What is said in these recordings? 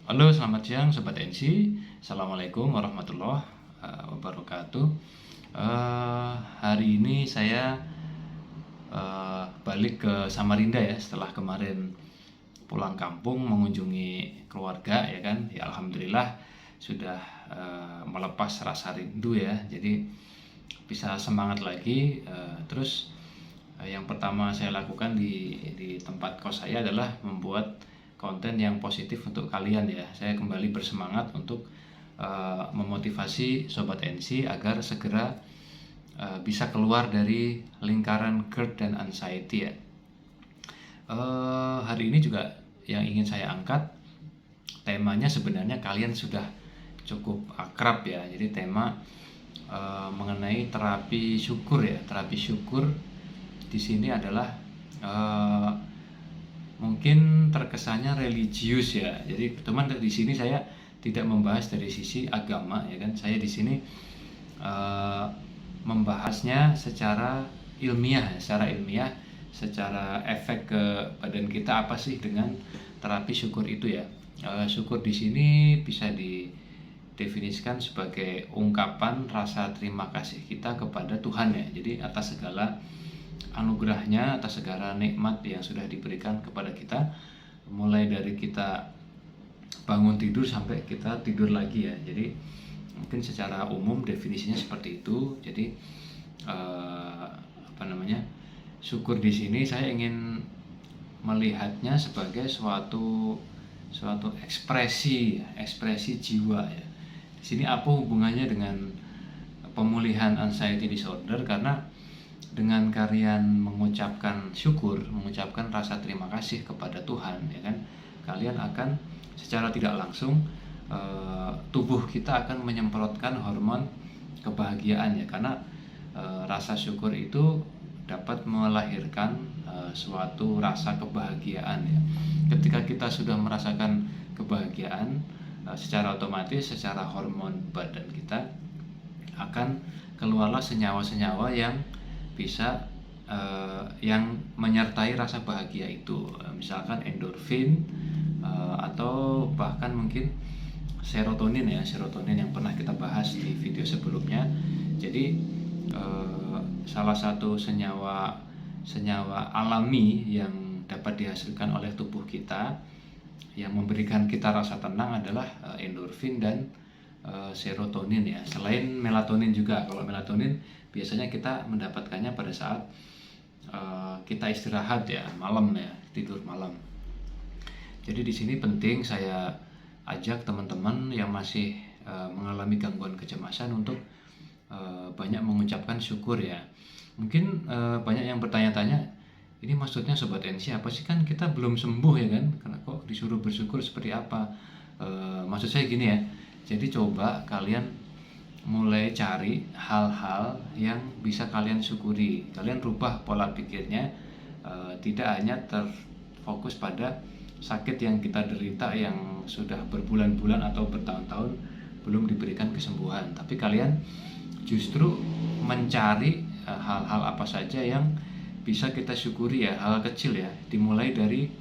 Halo, selamat siang Sobat NC. Assalamualaikum warahmatullahi wabarakatuh. Hari ini saya balik ke Samarinda ya, setelah kemarin pulang kampung mengunjungi keluarga ya kan. Ya alhamdulillah sudah melepas rasa rindu ya. Jadi bisa semangat lagi. Terus yang pertama saya lakukan di tempat kos saya adalah membuat konten yang positif untuk kalian ya. Saya kembali bersemangat untuk memotivasi Sobat NC agar segera bisa keluar dari lingkaran GERD dan anxiety ya. Hari ini juga yang ingin saya angkat temanya sebenarnya kalian sudah cukup akrab ya. Jadi tema mengenai terapi syukur ya. Terapi syukur di sini adalah mungkin terkesannya religius ya. Jadi teman di sini saya tidak membahas dari sisi agama ya kan. Saya di sini membahasnya secara ilmiah, secara efek ke badan kita apa sih dengan terapi syukur itu ya. Syukur di sini bisa didefinisikan sebagai ungkapan rasa terima kasih kita kepada Tuhan ya. Jadi atas segala anugerahnya, atas segala nikmat yang sudah diberikan kepada kita, mulai dari kita bangun tidur sampai kita tidur lagi ya. Jadi mungkin secara umum definisinya seperti itu. Jadi syukur di sini saya ingin melihatnya sebagai suatu ekspresi jiwa ya. Di sini apa hubungannya dengan pemulihan anxiety disorder? Karena dengan kalian mengucapkan syukur, mengucapkan rasa terima kasih kepada Tuhan ya kan, kalian akan secara tidak langsung tubuh kita akan menyemprotkan hormon kebahagiaan ya. Karena rasa syukur itu dapat melahirkan suatu rasa kebahagiaan ya. Ketika kita sudah merasakan kebahagiaan, secara otomatis secara hormon badan kita akan keluarlah senyawa-senyawa yang bisa yang menyertai rasa bahagia itu, misalkan endorfin atau bahkan mungkin serotonin ya, serotonin yang pernah kita bahas di video sebelumnya. Jadi salah satu senyawa alami yang dapat dihasilkan oleh tubuh kita yang memberikan kita rasa tenang adalah endorfin dan serotonin ya. Selain melatonin juga. Kalau melatonin biasanya kita mendapatkannya pada saat kita istirahat ya, malam ya, tidur malam. Jadi di sini penting saya ajak teman-teman yang masih mengalami gangguan kecemasan untuk banyak mengucapkan syukur ya. Mungkin banyak yang bertanya-tanya, ini maksudnya Sobat NC apa sih, kan kita belum sembuh ya kan, karena kok disuruh bersyukur seperti apa? Maksud saya gini ya, jadi coba kalian mulai cari hal-hal yang bisa kalian syukuri. Kalian rubah pola pikirnya, tidak hanya terfokus pada sakit yang kita derita yang sudah berbulan-bulan atau bertahun-tahun belum diberikan kesembuhan, tapi kalian justru mencari hal-hal apa saja yang bisa kita syukuri ya, hal kecil ya. Dimulai dari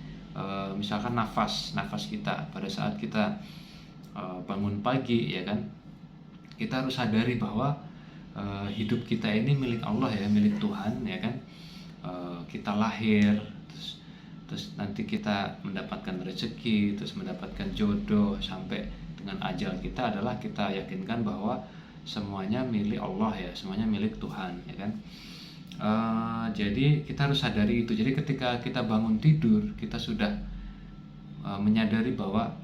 misalkan nafas kita pada saat kita bangun pagi ya kan. Kita harus sadari bahwa hidup kita ini milik Allah ya, milik Tuhan ya kan. Kita lahir, terus nanti kita mendapatkan rezeki, terus mendapatkan jodoh, sampai dengan ajal kita adalah kita yakinkan bahwa semuanya milik Allah ya, semuanya milik Tuhan ya kan. Jadi kita harus sadari itu. Jadi ketika kita bangun tidur, kita sudah menyadari bahwa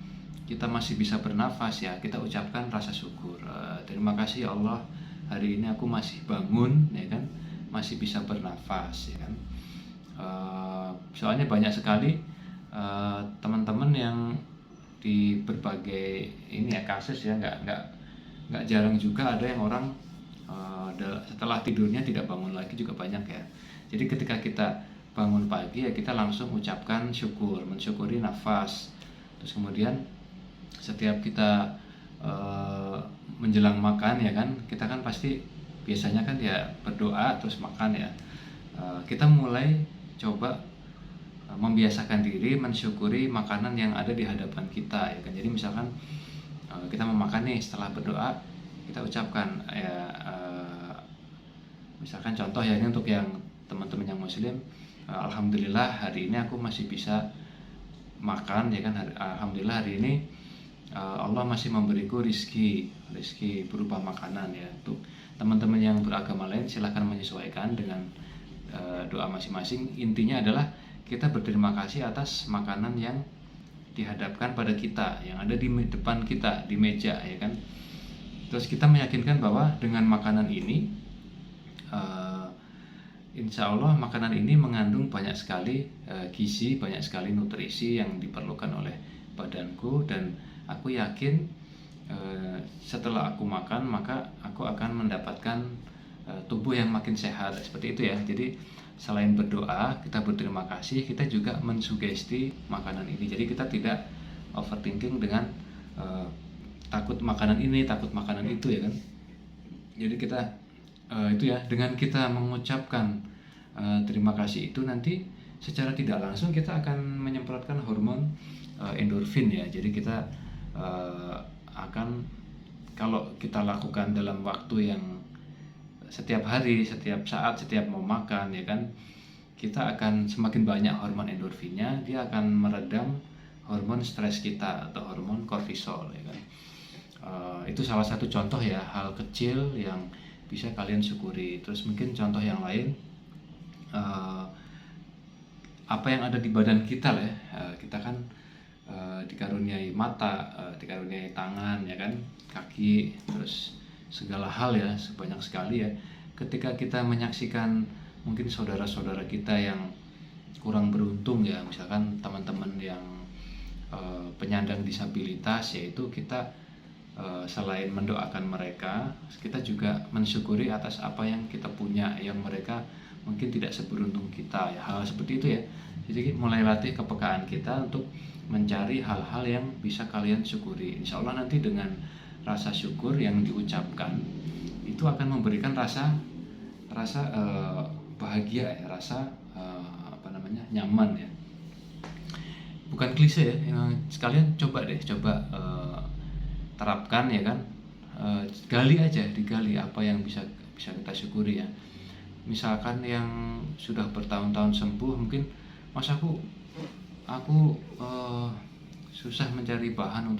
kita masih bisa bernafas ya, kita ucapkan rasa syukur. Terima kasih ya Allah, hari ini aku masih bangun ya kan, masih bisa bernafas ya kan. Soalnya banyak sekali teman-teman yang di berbagai ini ya kasus ya, nggak jarang juga ada yang orang setelah tidurnya tidak bangun lagi juga banyak ya. Jadi ketika kita bangun pagi ya, kita langsung ucapkan syukur, mensyukuri nafas. Terus kemudian setiap kita menjelang makan ya kan, kita kan pasti biasanya kan ya berdoa terus makan ya. Kita mulai coba membiasakan diri mensyukuri makanan yang ada di hadapan kita, ya kan. Jadi misalkan kita mau makan nih, setelah berdoa kita ucapkan misalkan contoh ya, ini untuk yang teman-teman yang muslim, alhamdulillah hari ini aku masih bisa makan, ya kan. Alhamdulillah hari ini Allah masih memberiku rizki berupa makanan, ya. Untuk teman-teman yang beragama lain silahkan menyesuaikan dengan doa masing-masing. Intinya adalah kita berterima kasih atas makanan yang dihadapkan pada kita, yang ada di depan kita, di meja, ya kan. Terus kita meyakinkan bahwa dengan makanan ini insya Allah makanan ini mengandung banyak sekali gizi, banyak sekali nutrisi yang diperlukan oleh badanku, dan aku yakin setelah aku makan maka aku akan mendapatkan tubuh yang makin sehat, seperti itu ya. Jadi selain berdoa, kita berterima kasih, kita juga mensugesti makanan ini. Jadi kita tidak overthinking dengan takut makanan ini, takut makanan itu, ya kan. Jadi kita itu ya, dengan kita mengucapkan terima kasih itu, nanti secara tidak langsung kita akan menyemprotkan hormon endorfin, ya. Jadi kita akan, kalau kita lakukan dalam waktu yang setiap hari, setiap saat, setiap mau makan, ya kan, kita akan semakin banyak hormon endorfinnya, dia akan meredam hormon stres kita atau hormon kortisol, ya kan. Itu salah satu contoh ya, hal kecil yang bisa kalian syukuri. Terus mungkin contoh yang lain, apa yang ada di badan kita lah ya. Kita kan dikaruniai mata, dikaruniai tangan, ya kan, kaki, terus segala hal ya, sebanyak sekali ya. Ketika kita menyaksikan mungkin saudara-saudara kita yang kurang beruntung, ya, misalkan teman-teman yang penyandang disabilitas, yaitu kita selain mendoakan mereka, kita juga mensyukuri atas apa yang kita punya, yang mereka mungkin tidak seberuntung kita, ya. Hal seperti itu ya. Jadi mulai latih kepekaan kita untuk mencari hal-hal yang bisa kalian syukuri. Insya Allah nanti dengan rasa syukur yang diucapkan itu akan memberikan rasa bahagia, ya, rasa nyaman, ya. Bukan klise ya, sekalian coba terapkan, ya kan. Digali apa yang bisa kita syukuri, ya. Misalkan yang sudah bertahun-tahun sembuh, mungkin mas aku susah mencari bahan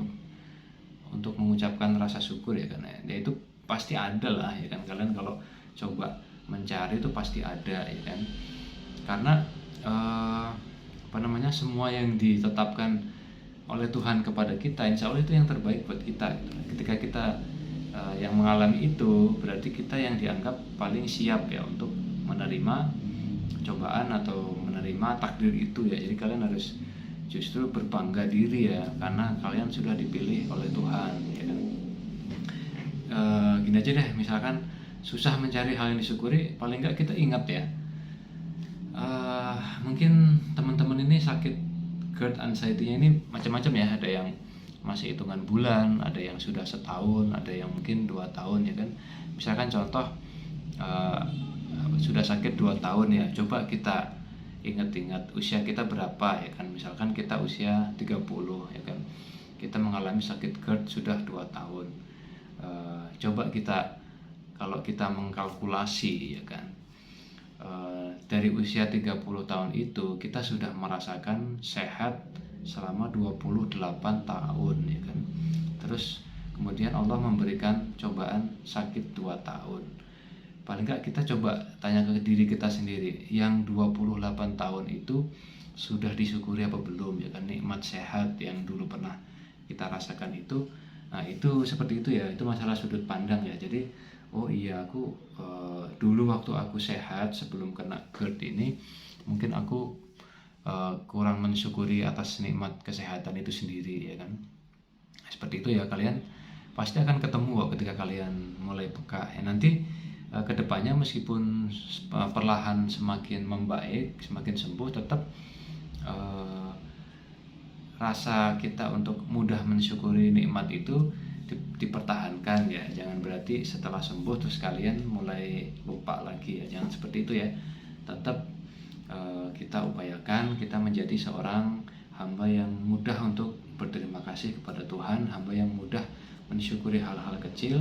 untuk mengucapkan rasa syukur, ya kan. Ya itu pasti ada lah, ya kan. Kalian kalau coba mencari itu pasti ada, ya kan. Karena semua yang ditetapkan oleh Tuhan kepada kita, insya Allah itu yang terbaik buat kita, gitu. Ketika kita yang mengalami itu, berarti kita yang dianggap paling siap ya untuk menerima cobaan atau menerima takdir itu, ya. Jadi kalian harus justru berbangga diri, ya, karena kalian sudah dipilih oleh Tuhan, ya kan. Gini aja deh, misalkan susah mencari hal yang disyukuri, paling nggak kita ingat ya, mungkin teman-teman ini sakit GERD anxiety-nya ini macam-macam ya. Ada yang masih hitungan bulan, ada yang sudah setahun, ada yang mungkin 2 tahun, ya kan. Misalkan contoh sudah sakit 2 tahun, ya, coba kita ingat-ingat usia kita berapa, ya kan. Misalkan kita usia 30, ya kan, kita mengalami sakit GERD sudah 2 tahun. Coba kita, kalau kita mengkalkulasi, ya kan, dari usia 30 tahun itu kita sudah merasakan sehat selama 28 tahun, ya kan. Terus kemudian Allah memberikan cobaan sakit 2 tahun. Paling enggak kita coba tanya ke diri kita sendiri, yang 28 tahun itu sudah disyukuri apa belum, ya kan. Nikmat sehat yang dulu pernah kita rasakan itu, nah itu seperti itu ya. Itu masalah sudut pandang, ya. Jadi oh iya, aku dulu waktu aku sehat sebelum kena GERD ini, mungkin aku kurang mensyukuri atas nikmat kesehatan itu sendiri, ya kan. Seperti itu ya, kalian pasti akan ketemu kok ketika kalian mulai peka, ya. Nanti kedepannya meskipun perlahan semakin membaik, semakin sembuh, tetap rasa kita untuk mudah mensyukuri nikmat itu dipertahankan, ya. Jangan berarti setelah sembuh terus kalian mulai lupa lagi, ya. Jangan seperti itu ya. Tetap kita upayakan dihasilkan kita menjadi seorang hamba yang mudah untuk berterima kasih kepada Tuhan, hamba yang mudah mensyukuri hal-hal kecil.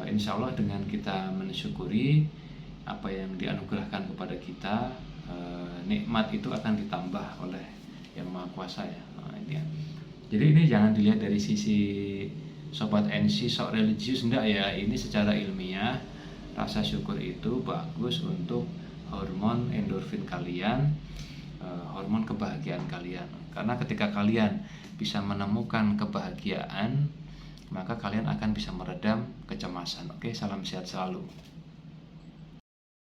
Insya Allah dengan kita mensyukuri apa yang dianugerahkan kepada kita, nikmat itu akan ditambah oleh Yang Maha Kuasa ya. Jadi ini jangan dilihat dari sisi Sobat NC sok religius, enggak ya. Ini secara ilmiah rasa syukur itu bagus untuk hormon endorfin kalian, hormon kebahagiaan kalian. Karena ketika kalian bisa menemukan kebahagiaan, maka kalian akan bisa meredam kecemasan. Oke, salam sehat selalu.